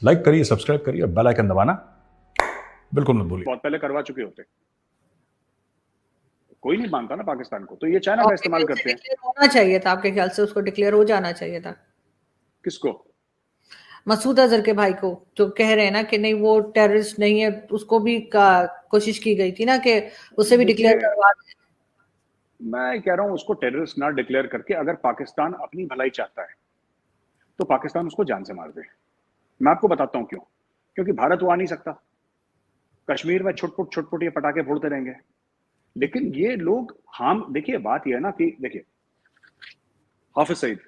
Like करिए, subscribe करिए, bell icon दबाना बिल्कुल मत भूलिए। बहुत पहले करवा चुके होते, कोई नहीं मानता ना पाकिस्तान को, तो ये चाइना का आपके इस्तेमाल ख्याल से करते हैं। डिक्लेयर होना चाहिए था, आपके ख्याल से उसको डिक्लेयर हो जाना चाहिए था? किसको? मसूद अजहर के भाई को, जो कह रहे हैं ना कि नहीं वो टेररिस्ट नहीं है, उसको भी कोशिश की गई थी ना कि उसे भी डिक्लेयर देखिए, करवा दें। मैं कह रहा हूं उसको टेररिस्ट ना डिक्लेयर करके, अगर पाकिस्तान अपनी भलाई चाहता है तो पाकिस्तान उसको जान से मार दे। मैं आपको बताता हूं क्यों। क्योंकि भारत वो आ नहीं सकता, कश्मीर में छुटपुट ये पटाखे फोड़ते रहेंगे। लेकिन ये लोग, हम देखिए बात ये है ना कि देखिए, हाफिज सईद,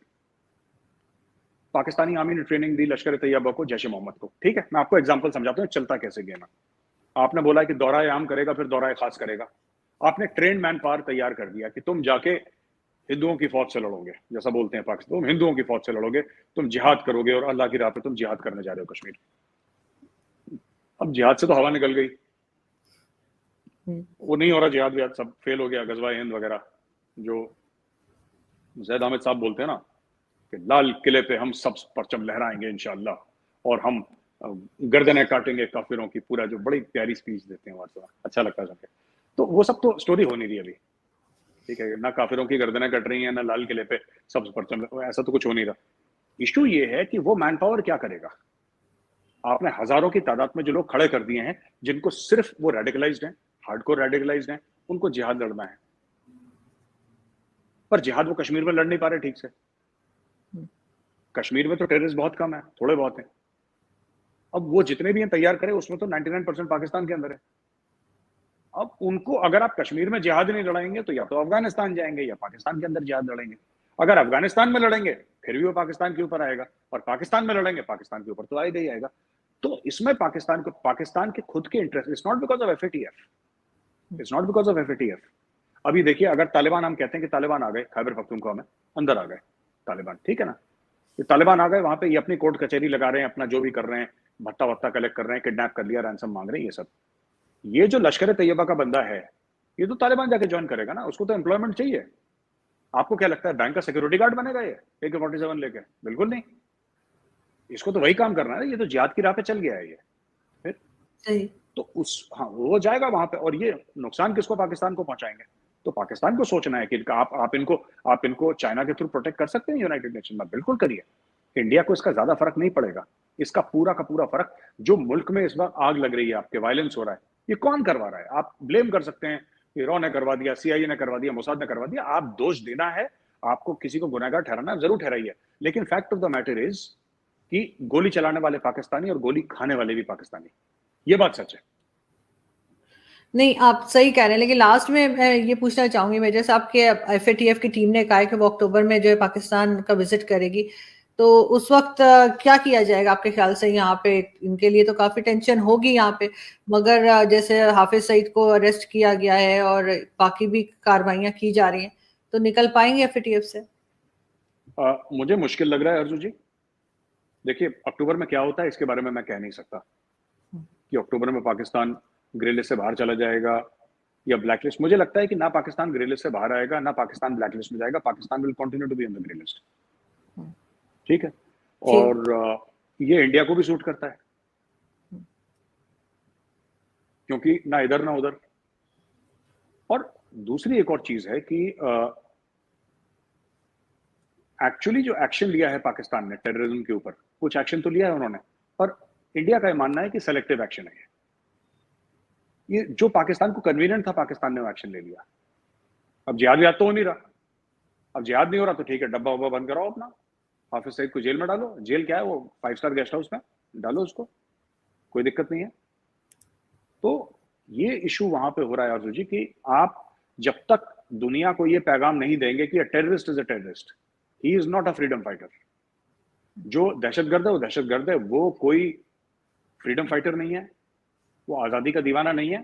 पाकिस्तानी आर्मी ने ट्रेनिंग दी लश्कर तैयबा को, जैश मोहम्मद को, ठीक है। मैं आपको एग्जांपल समझाता हूँ चलता कैसे गेम है। आपने बोला कि दौराए आम करेगा, फिर दौराए खास करेगा। आपने ट्रेन मैन पावर तैयार कर दिया कि तुम जाके हिंदुओं की फौज से लड़ोगे, जैसा बोलते हैं पाकिस्तान, तुम हिंदुओं की फौज से लड़ोगे, तुम जिहाद करोगे और अल्लाह की राह पे तुम जिहाद करने जा रहे हो कश्मीर। अब जिहाद से तो हवा निकल गई, वो नहीं हो रहा जिहाद विहाद, सब फेल हो गया, गजवाए हिंद वगैरह। जो जैद आमिद साहब बोलते हैं ना कि लाल किले पे हम सब परचम लहराएंगे इंशाअल्लाह, और हम गर्दनें काटेंगे काफिरों की, पूरा जो बड़ी प्यारी स्पीच देते हैं वास्तव में, अच्छा लगता है सुनके। तो वो सब तो स्टोरी हो नहीं रही अभी, ठीक है ना, काफिरों की गर्दनें कट रही हैं ना लाल किले पे सब परचम, ऐसा तो कुछ हो नहीं रहा। इशू ये है कि वो मैन पावर क्या करेगा। आपने हजारों की तादाद में जो लोग खड़े कर दिए हैं, जिनको सिर्फ वो रेडिकलाइज्ड हैं, हार्डकोर रेडिकलाइज्ड हैं, उनको जिहाद लड़ना है। पर जिहाद वो कश्मीर में लड़ नहीं पा रहे ठीक से। कश्मीर में तो टेररिस्ट बहुत कम है, थोड़े बहुत हैं। अब वो जितने भी हैं तैयार करे, उसमें तो 99% पाकिस्तान के अंदर है। अब उनको अगर आप कश्मीर में जिहाद नहीं लड़ाएंगे तो या तो अफगानिस्तान जाएंगे या पाकिस्तान के अंदर जिहाद लड़ेंगे। अगर अफगानिस्तान में लड़ेंगे फिर भी वो पाकिस्तान के ऊपर आएगा, और पाकिस्तान में लड़ेंगे पाकिस्तान के ऊपर तो आएगा ही आएगा। तो इसमें पाकिस्तान के खुद के interest, it's not because of FATF, it's not because of FATF. अभी देखिए, अगर तालिबान, हम कहते हैं कि तालिबान आ गए खैबर पख्तूनख्वा में, अंदर आ गए तालिबान, ठीक है ना, ये तालिबान आ गए, वहां पे ये अपनी कोर्ट कचहरी लगा रहे हैं, अपना जो भी कर रहे हैं, भत्ता वत्ता कलेक्ट कर रहे हैं, किडनैप कर लिया, रैंसम मांग रहे हैं, ये सब। ये जो लश्कर तैयबा का बंदा है, ये तो तालिबान जाके ज्वाइन करेगा ना, उसको तो एम्प्लॉयमेंट चाहिए। आपको क्या लगता है बैंक का सिक्योरिटी गार्ड बनेगा ये AK-47 लेके? बिल्कुल नहीं। इसको तो वही काम करना है, ये तो जिहाद की राह पे चल गया है ये। फिर सही। तो उस, हाँ, वो जाएगा वहां पे, और ये नुकसान किसको, पाकिस्तान को पहुंचाएंगे। तो पाकिस्तान को सोचना है कि आप इनको चाइना के थ्रू प्रोटेक्ट कर सकते हैं यूनाइटेड नेशन में, बिल्कुल करिए। इंडिया को इसका ज्यादा फर्क नहीं पड़ेगा। इसका पूरा का पूरा फर्क, जो मुल्क में इस बार आग लग रही है, आपके वायलेंस हो रहा है, ये कौन करवा रहा है? आप ब्लेम कर सकते हैं कि रॉ ने करवा दिया, CIA ने करवा दिया, मोसाद ने करवा दिया, आप दोष देना है, आपको किसी को गुनहगार ठहराना है, जरूर ठहराइए। लेकिन fact of the matter is कि गोली चलाने वाले पाकिस्तानी और गोली खाने वाले भी पाकिस्तानी, ये बात सच है। नहीं, आप सही कह रहे हैं, लेकिन लास्ट में मैं ये पूछना चाहूंगी, मेजर साहब के FATF की टीम ने कहा है कि वो अक्टूबर में जो है पाकिस्तान का विजिट करेगी, तो उस वक्त क्या किया जाएगा आपके ख्याल से? यहाँ पे इनके लिए तो काफी टेंशन होगी यहाँ पे, मगर जैसे हाफिज सईद को अरेस्ट किया गया है और बाकी भी कार्रवाइयां की जा रही हैं, तो निकल पाएंगे FATF से? मुझे मुश्किल लग रहा है अर्जु जी। देखिए, अक्टूबर में क्या होता है इसके बारे में मैं कह नहीं सकता कि अक्टूबर में पाकिस्तान ग्रे लिस्ट से बाहर चला जाएगा या ब्लैक लिस्ट। मुझे लगता है कि ना पाकिस्तान ग्रे लिस्ट से बाहर आएगा, ना पाकिस्तान ब्लैक लिस्ट में जाएगा। Pakistan will continue to be on the grey list, ठीक है। ठीक। और ये इंडिया को भी सूट करता है, क्योंकि ना इधर ना उधर। और दूसरी एक और चीज है कि एक्चुअली जो एक्शन लिया है पाकिस्तान ने टेररिज्म के ऊपर, कुछ एक्शन तो लिया है उन्होंने, पर इंडिया का यह मानना है कि सेलेक्टिव एक्शन है ये। जो पाकिस्तान को कन्वीनियंट था, पाकिस्तान ने वो एक्शन ले लिया। अब जिहाद विहाद तो हो नहीं रहा, अब जिहाद नहीं हो रहा तो ठीक है, डब्बा वब्बा बंद कराओ अपना, हाफिज सईद को जेल में डालो। जेल क्या है, वो 5 स्टार गेस्ट हाउस में डालो उसको, कोई दिक्कत नहीं है। तो ये इशू वहां पे हो रहा है अर्जुन जी कि आप जब तक दुनिया को ये पैगाम नहीं देंगे कि terrorist is a terrorist, he is not a freedom fighter. जो दहशतगर्द है वो दहशतगर्द है, वो कोई फ्रीडम फाइटर नहीं है, वो आजादी का दीवाना नहीं है,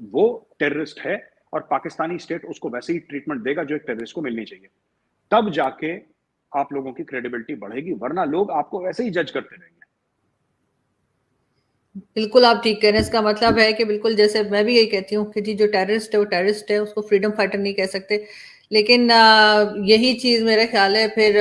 वो टेररिस्ट है। और पाकिस्तानी स्टेट उसको वैसे ही ट्रीटमेंट देगा जो एक टेररिस्ट को मिलनी चाहिए। तब जाके आप लोगों की क्रेडिबिलिटी बढ़ेगी, वरना लोग आपको वैसे ही जज करते रहेंगे। बिल्कुल आप ठीक कह रहे हैं। इसका मतलब है कि बिल्कुल जैसे मैं भी यही कहती हूँ कि जी जो टेररिस्ट है वो टेररिस्ट है, उसको फ्रीडम फाइटर नहीं कह सकते। लेकिन यही चीज मेरा ख्याल है फिर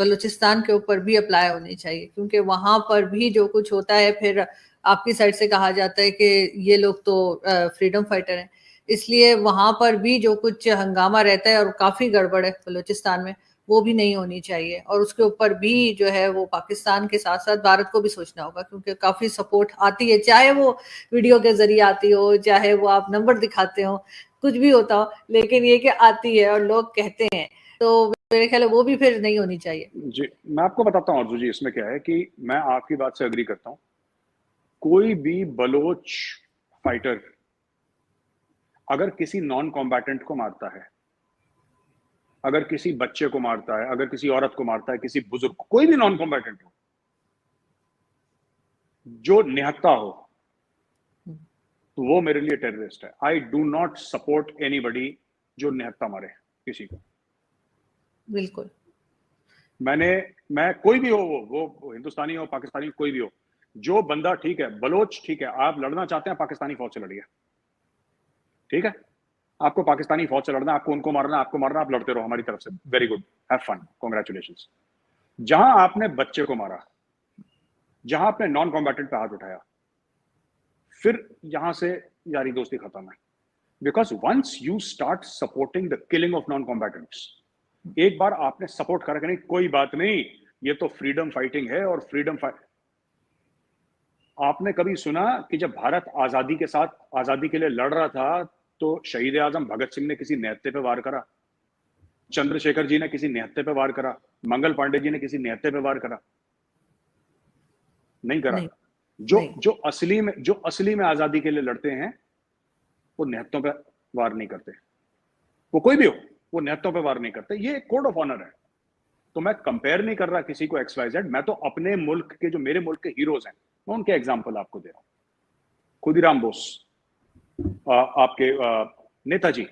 बलूचिस्तान के ऊपर भी अप्लाई होनी चाहिए, क्योंकि वहां पर भी जो कुछ होता है फिर आपकी साइड से कहा जाता है कि ये लोग तो फ्रीडम फाइटर हैं, इसलिए वहां पर भी जो कुछ हंगामा रहता है और काफी गड़बड़ है बलूचिस्तान में, वो भी नहीं होनी चाहिए। और उसके ऊपर भी जो है वो पाकिस्तान के साथ साथ भारत को भी सोचना होगा, क्योंकि काफी सपोर्ट आती है, चाहे वो वीडियो के जरिए आती हो, चाहे वो आप नंबर दिखाते हो, कुछ भी होता हो, लेकिन ये कि आती है और लोग कहते हैं, तो मेरे ख्याल है वो भी फिर नहीं होनी चाहिए। जी, मैं आपको बताता हूँ अर्जू जी, इसमें क्या है कि मैं आपकी बात से अग्री करता हूँ। कोई भी बलोच फाइटर अगर किसी नॉन कॉम्बैटेंट को मारता है, अगर किसी बच्चे को मारता है, अगर किसी औरत को मारता है, किसी बुजुर्ग को, कोई भी नॉन कॉम्बैटेंट हो जो निहत्था हो, तो वो मेरे लिए टेररिस्ट है। I do not support anybody जो निहत्था मारे किसी को। बिल्कुल। मैं कोई भी हो, वो हिंदुस्तानी हो, पाकिस्तानी हो, कोई भी हो, जो बंदा ठीक है, बलोच ठीक है, आप लड़ना चाहते हैं पाकिस्तानी फौज से लड़िए, ठीक है, आपको पाकिस्तानी फौज से लड़ना, आपको उनको मारना, आपको मारना, आप लड़ते रहो हमारी तरफ से, very good, have fun, congratulations. जहां आपने बच्चे को मारा, जहां आपने नॉन कॉम्बैटेंट पे हाथ उठाया, फिर यहां से यारी दोस्ती खत्म है। Because once you start supporting the killing of non combatants, एक बार आपने सपोर्ट करा कि नहीं कोई बात नहीं, ये तो फ्रीडम फाइटिंग है, और फ्रीडम फाइट, आपने कभी सुना कि जब भारत आजादी के साथ आजादी के लिए लड़ रहा था तो शहीद आजम भगत सिंह ने किसी निहत्थे पे वार करा, चंद्रशेखर जी ने किसी निहत्थे पे वार करा, मंगल पांडे जी ने किसी निहत्थे पे वार करा? नहीं करा। नहीं, जो नहीं। जो असली में आजादी के लिए लड़ते हैं वो निहत्थों पे वार नहीं करते, वो कोई भी हो, वो निहत्थों पे वार नहीं करते। ये एक कोड ऑफ ऑनर है। तो मैं कंपेयर नहीं कर रहा किसी को XYZ, मैं तो अपने मुल्क के, जो मेरे मुल्क के हीरोज हैं, मैं उनके एग्जाम्पल आपको दे रहा हूं। खुदीराम बोस, आपके Netaji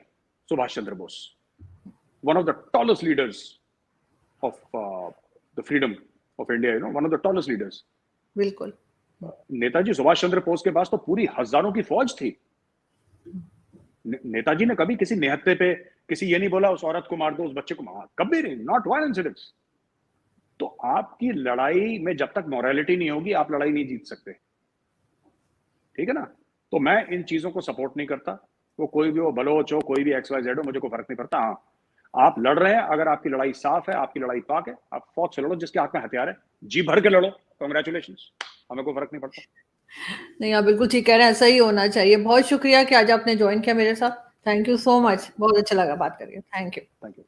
Subhash Chandra Bose, one of the tallest leaders of the freedom of India, one of the tallest leaders. बिल्कुल। नेताजी सुभाष चंद्र बोस के पास तो पूरी हजारों की फौज थी। नेताजी ने कभी किसी निहत्थे पे किसी ये नहीं बोला उस औरत को मार दो, उस बच्चे को मार, कभी नहीं, नॉट वन इंसिडेंट। तो आपकी लड़ाई में जब तक मॉरलिटी नहीं होगी, आप लड़ाई नहीं जीत सकते, ठीक है ना? तो मैं इन चीजों को सपोर्ट नहीं करता। वो कोई भी हो, बलोच हो, कोई भी XYZ हो, मुझे कोई फर्क नहीं पड़ता। हाँ, आप लड़ रहे हैं, अगर आपकी लड़ाई साफ है, आपकी लड़ाई पाक है, आप फौज से लड़ो, जिसके हाथ में हथियार है, जी भर के लड़ो, कांग्रेचुलेशंस, हमें कोई फर्क नहीं पड़ता। नहीं, आप बिल्कुल ठीक कह रहे हैं, ऐसा ही होना चाहिए। बहुत शुक्रिया कि आज आपने ज्वाइन किया मेरे साथ। थैंक यू सो मच, बहुत अच्छा लगा बात करके। Thank you. Thank you.